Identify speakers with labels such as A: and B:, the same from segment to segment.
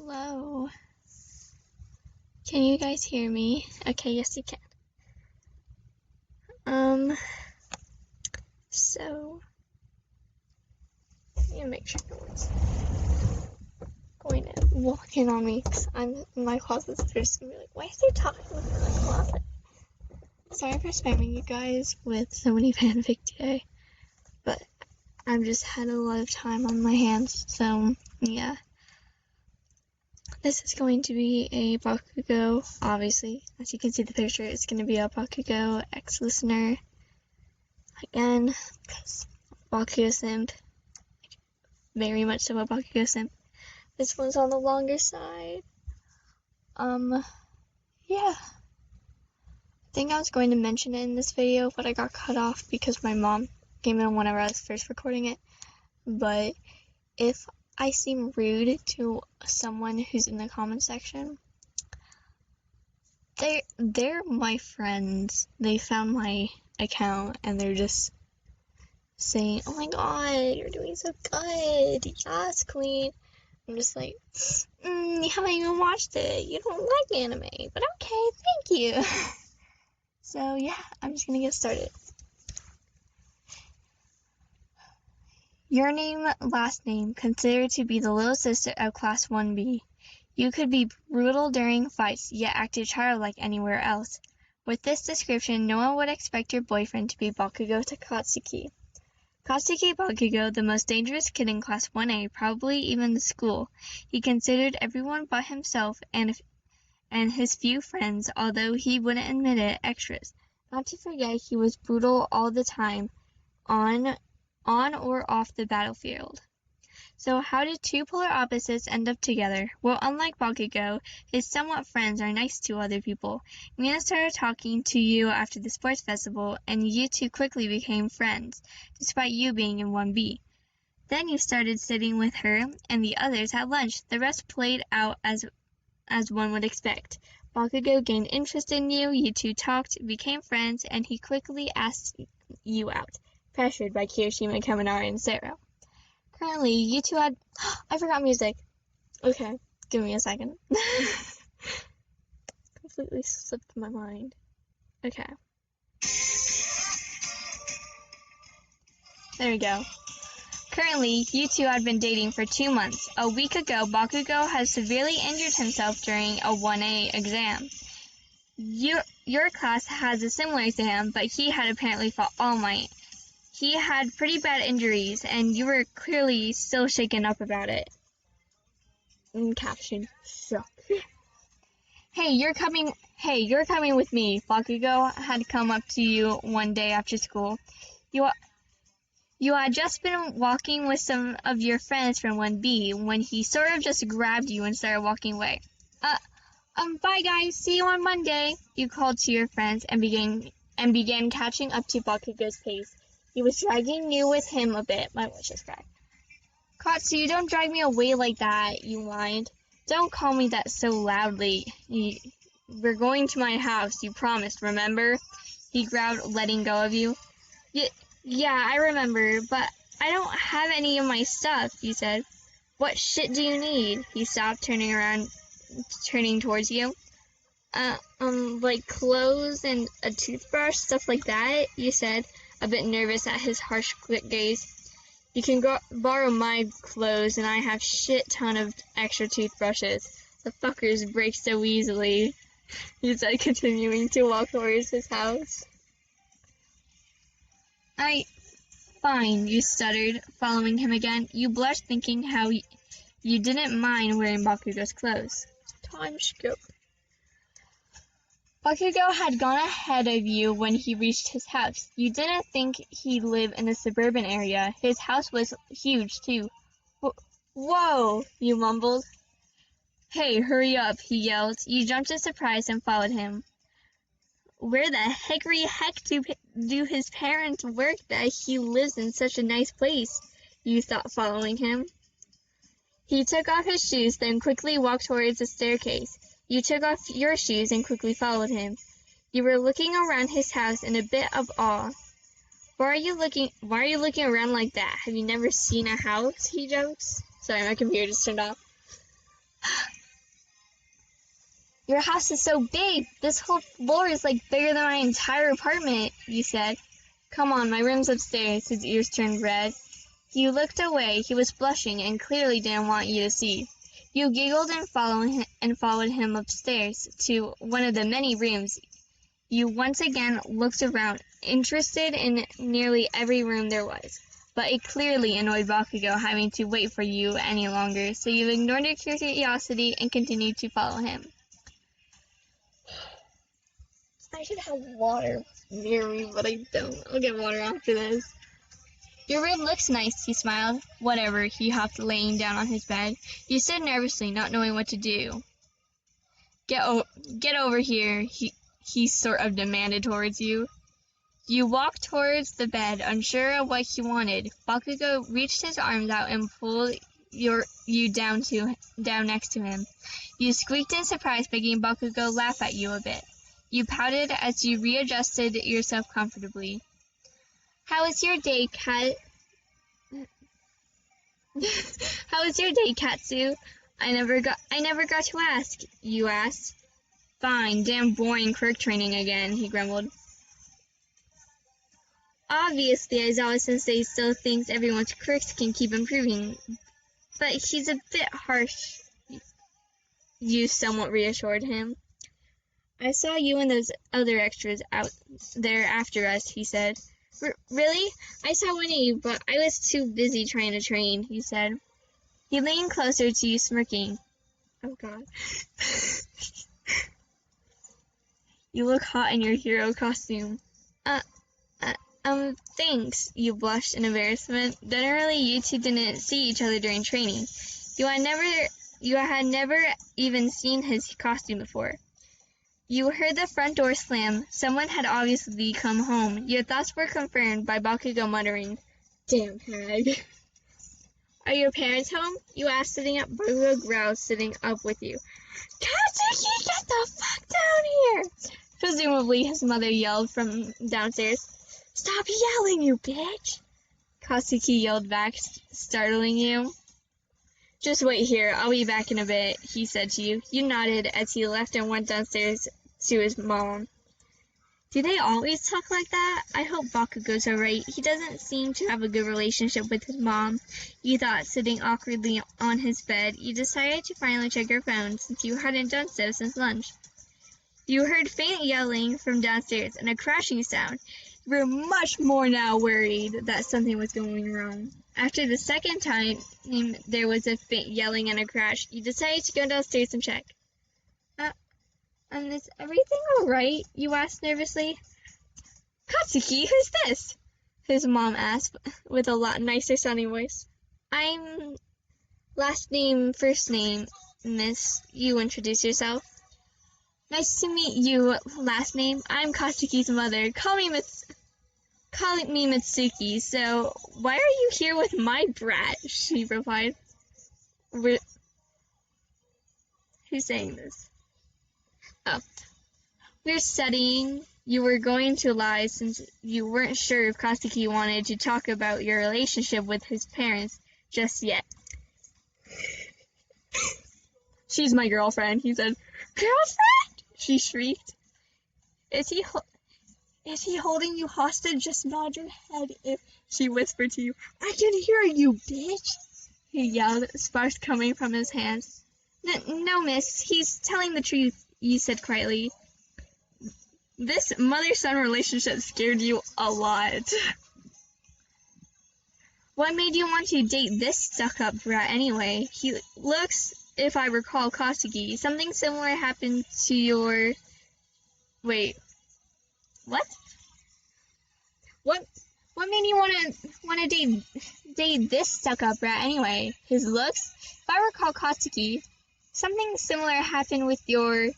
A: Hello. Can you guys hear me? Okay, yes you can. So let me make sure no one's going to walk in on me because I'm in my closet, so they're just gonna be like, why is there talking in my closet? Sorry for spamming you guys with so many fanfic today, but I've just had a lot of time on my hands, so yeah. This is going to be a Bakugou, obviously. As you can see the picture, it's going to be a Bakugou ex-listener. Again, because Bakugou simp. Very much so a Bakugou simp. This one's on the longer side. Yeah. I think I was going to mention it in this video, but I got cut off because my mom came in whenever I was first recording it. But if I seem rude to someone who's in the comment section, they're my friends. They found my account and they're just saying, oh my god, you're doing so good, yes queen. I'm just like, you haven't even watched it, you don't like anime, but okay, thank you. So yeah, I'm just gonna get started. Your name, last name, considered to be the little sister of Class 1B. You could be brutal during fights, yet acted childlike anywhere else. With this description, no one would expect your boyfriend to be Bakugou Katsuki. Katsuki Bakugou, the most dangerous kid in Class 1A, probably even the school. He considered everyone but himself and his few friends, although he wouldn't admit it, extras. Not to forget, he was brutal all the time, on or off the battlefield. So how did two polar opposites end up together? Well, unlike Bakugou, his somewhat friends are nice to other people. Mina started talking to you after the sports festival, and you two quickly became friends, despite you being in 1B. Then you started sitting with her and the others at lunch. The rest played out as one would expect. Bakugou gained interest in you, you two talked, became friends, and he quickly asked you out, pressured by Kirishima, Kaminari, and Sero. Currently, you two had... I forgot music. Okay, give me a second. Completely slipped my mind. Okay. There we go. Currently, you two had been dating for 2 months. A week ago, Bakugou had severely injured himself during a 1A exam. Your class has a similar exam, but he had apparently fought All Might. He had pretty bad injuries, and you were clearly still shaken up about it. Caption, shook. Hey, you're coming with me. Bakugou had come up to you one day after school. You had just been walking with some of your friends from 1B when he sort of just grabbed you and started walking away. Bye guys, see you on Monday, you called to your friends and began catching up to Bakugou's pace. He was dragging you with him a bit. My voice just cracked. Katsu, don't drag me away like that, you whined. Don't call me that so loudly. We're going to my house, you promised, remember? He growled, letting go of you. Yeah, I remember, but I don't have any of my stuff, you said. What shit do you need? He stopped, turning towards you. Like clothes and a toothbrush, stuff like that, you said, a bit nervous at his harsh gaze. You can borrow my clothes, and I have shit ton of extra toothbrushes. The fuckers break so easily, he said, continuing to walk towards his house. Fine, you stuttered, following him again. You blushed, thinking how you didn't mind wearing Bakugou's clothes. Time skip. Bakugou had gone ahead of you when he reached his house. You didn't think he lived in a suburban area. His house was huge, too. Whoa, you mumbled. Hey, hurry up, he yelled. You jumped in surprise and followed him. Where the heck do his parents work that he lives in such a nice place? You thought, following him. He took off his shoes, then quickly walked towards the staircase. You took off your shoes and quickly followed him. You were looking around his house in a bit of awe. Why are you looking around like that? Have you never seen a house? He jokes. Sorry, my computer just turned off. Your house is so big. This whole floor is like bigger than my entire apartment, you said. Come on, my room's upstairs. His ears turned red. You looked away. He was blushing and clearly didn't want you to see. You giggled and followed him upstairs to one of the many rooms. You once again looked around, interested in nearly every room there was. But it clearly annoyed Bakugou having to wait for you any longer, so you ignored your curiosity and continued to follow him. I should have water near me, but I don't. I'll get water after this. Your room looks nice, he smiled. Whatever, he hopped, laying down on his bed. You stood nervously, not knowing what to do. Get over here, he sort of demanded towards you. You walked towards the bed, unsure of what he wanted. Bakugou reached his arms out and pulled you down next to him. You squeaked in surprise, making Bakugou laugh at you a bit. You pouted as you readjusted yourself comfortably. How was your day, How was your day, Katsu? I never got to ask, you asked. Fine, damn boring quirk training again, he grumbled. Obviously, Aizawa-sensei still thinks everyone's quirks can keep improving, but he's a bit harsh, you somewhat reassured him. I saw you and those other extras out there after us, he said. Really? I saw one of you, but I was too busy trying to train, he said. He leaned closer to you, smirking. Oh, God. You look hot in your hero costume. Thanks, you blushed in embarrassment. Generally, you two didn't see each other during training. You had never even seen his costume before. You heard the front door slam. Someone had obviously come home. Your thoughts were confirmed by Bakugou muttering, Damn hag. Are your parents home? You asked, sitting up. Bakugou growled, sitting up with you. Katsuki, get the fuck down here! Presumably, his mother yelled from downstairs. Stop yelling, you bitch! Katsuki yelled back, startling you. Just wait here. I'll be back in a bit, he said to you. You nodded as he left and went downstairs to his mom. Do they always talk like that? I hope Bakugou's alright. He doesn't seem to have a good relationship with his mom, you thought, sitting awkwardly on his bed. You decided to finally check your phone, since you hadn't done so since lunch. You heard faint yelling from downstairs and a crashing sound. You were much more now worried that something was going wrong. After the second time there was a faint yelling and a crash, you decided to go downstairs and check. Is everything alright? You asked nervously. Katsuki, who's this? His mom asked with a lot nicer sounding voice. I'm last name, first name, miss. You introduce yourself. Nice to meet you, last name. I'm Katsuki's mother. Call me Mitsuki. So, why are you here with my brat? She replied. Who's saying this? Oh. We're studying. You were going to lie since you weren't sure if Katsuki wanted to talk about your relationship with his parents just yet. She's my girlfriend, he said. Girlfriend? She shrieked. Is he holding you hostage? Just nod your head if she whispered to you. I can hear you, bitch! He yelled, sparks coming from his hands. No, miss, he's telling the truth, you said quietly. This mother-son relationship scared you a lot. What made you want to date this stuck-up brat anyway? He looks, if I recall, Katsuki. Something similar happened to your... Wait. What? What made you wanna date this stuck-up brat anyway? His looks? If I recall, Katsuki. Something similar happened with your...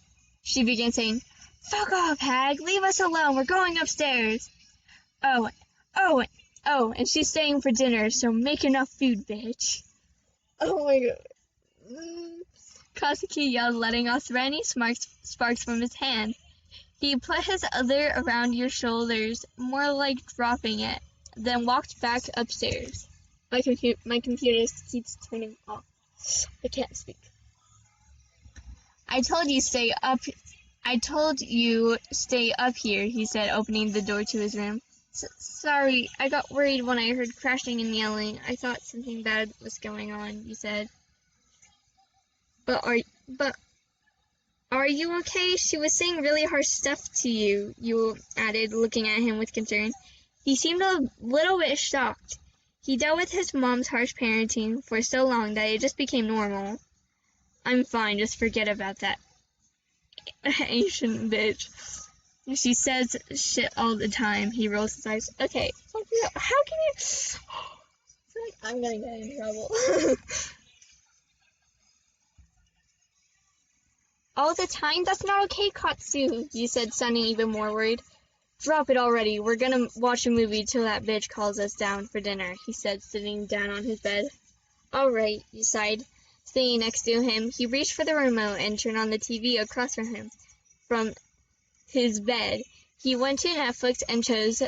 A: She began saying, Fuck off, hag! Leave us alone! We're going upstairs! Oh, and she's staying for dinner, so make enough food, bitch. Oh my god. Katsuki yelled, letting off many sparks from his hand. He put his other around your shoulders, more like dropping it, then walked back upstairs. My computer keeps turning off. I can't speak. I told you stay up. I told you stay up here, he said, opening the door to his room. Sorry, I got worried when I heard crashing and yelling. I thought something bad was going on, he said. But are you okay? She was saying really harsh stuff to you, you added, looking at him with concern. He seemed a little bit shocked. He dealt with his mom's harsh parenting for so long that it just became normal. I'm fine, just forget about that Asian bitch. She says shit all the time. He rolls his eyes. Okay, how can you... I feel like I'm gonna get in trouble. All the time? That's not okay, Katsu, you said, sounding even more worried. Drop it already. We're gonna watch a movie till that bitch calls us down for dinner, he said, sitting down on his bed. Alright, you sighed. Sitting next to him, he reached for the remote and turned on the TV across from him. From his bed, he went to Netflix and chose...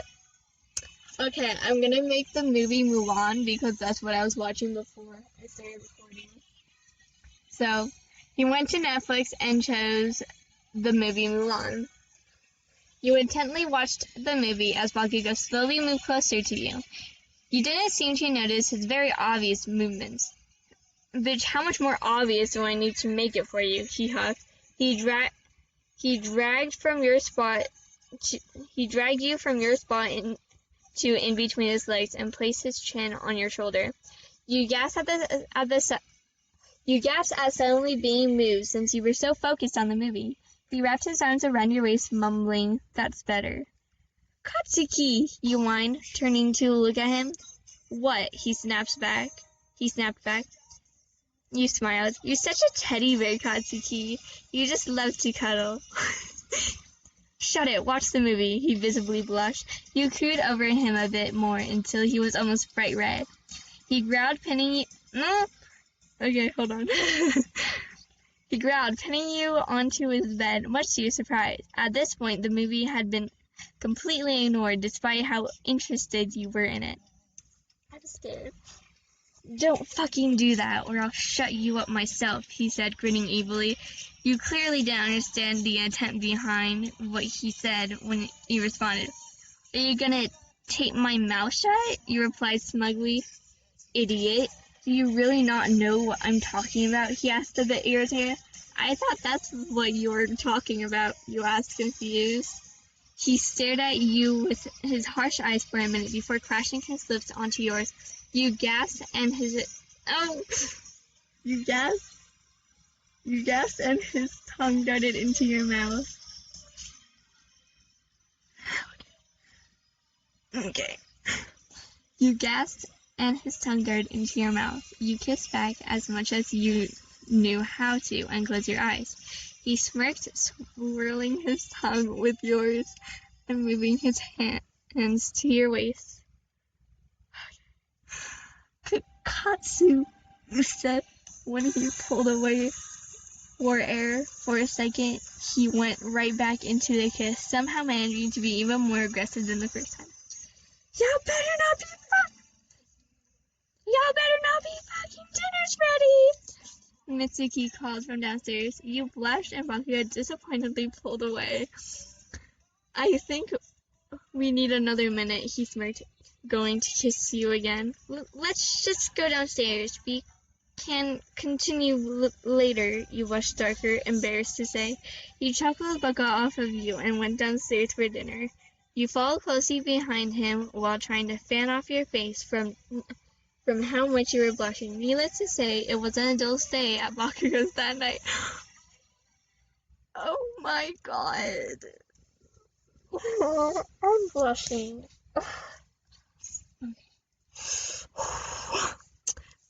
A: Okay, I'm gonna make the movie Mulan because that's what I was watching before I started recording. So, he went to Netflix and chose the movie Mulan. You intently watched the movie as Bakugou slowly moved closer to you. You didn't seem to notice his very obvious movements. Bitch, how much more obvious do I need to make it for you? He huffed. He dragged you from your spot in between his legs and placed his chin on your shoulder. You gasped at suddenly being moved since you were so focused on the movie. He wrapped his arms around your waist, mumbling, "That's better." Katsuki, you whined, turning to look at him. What? He snapped back. You smiled. You're such a teddy bear, Katsuki. You just love to cuddle. Shut it, watch the movie. He visibly blushed. You cooed over him a bit more until he was almost bright red. He growled, pinning you... Okay, hold on. He growled, pinning you onto his bed, much to your surprise. At this point, the movie had been completely ignored, despite how interested you were in it. I was scared. Don't fucking do that, or I'll shut you up myself, he said, grinning evilly. You clearly didn't understand the intent behind what he said when you responded. Are you gonna tape my mouth shut? You replied smugly. Idiot. Do you really not know what I'm talking about? He asked, a bit irritated. I thought that's what you were talking about, you asked, confused. He stared at you with his harsh eyes for a minute before crashing his lips onto yours. You gasped and his... Oh! You gasped and his tongue darted into your mouth. Okay. You gasped and his tongue darted into your mouth. You kissed back as much as you knew how to and closed your eyes. He smirked, swirling his tongue with yours and moving his hands to your waist. Katsu, you said when he pulled away for air for a second. He went right back into the kiss, somehow managing to be even more aggressive than the first time. Y'all better not be fucking dinner's ready! Mitsuki called from downstairs. You blushed and Bakugou disappointedly pulled away. I think we need another minute, he smirked, going to kiss you again. Let's just go downstairs. We can continue later, you blushed darker, embarrassed to say. He chuckled but got off of you and went downstairs for dinner. You followed closely behind him while trying to fan off your face from how much you were blushing. Needless to say, it wasn't a dull stay at Bakugou's that night. Oh my god. I'm blushing.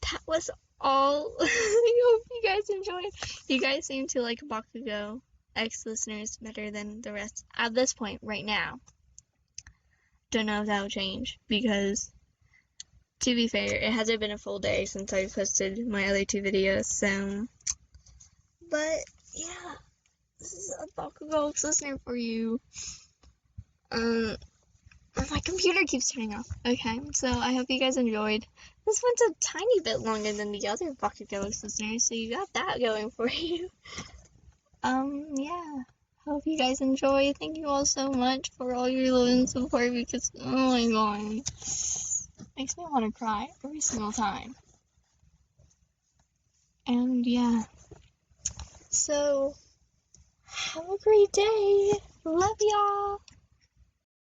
A: That was all. I hope you guys enjoyed. You guys seem to like Bakugou ex-listeners better than the rest at this point right now. Don't know if that'll change because, to be fair, it hasn't been a full day since I posted my other two videos, so. But yeah, this is a Bakugou ex-listener for you. My computer keeps turning off. Okay, so I hope you guys enjoyed. This one's a tiny bit longer than the other Bakugou ex-listeners, so you got that going for you. Yeah. Hope you guys enjoy. Thank you all so much for all your love and support because, oh my god, makes me want to cry every single time. And yeah. So, have a great day. Love y'all.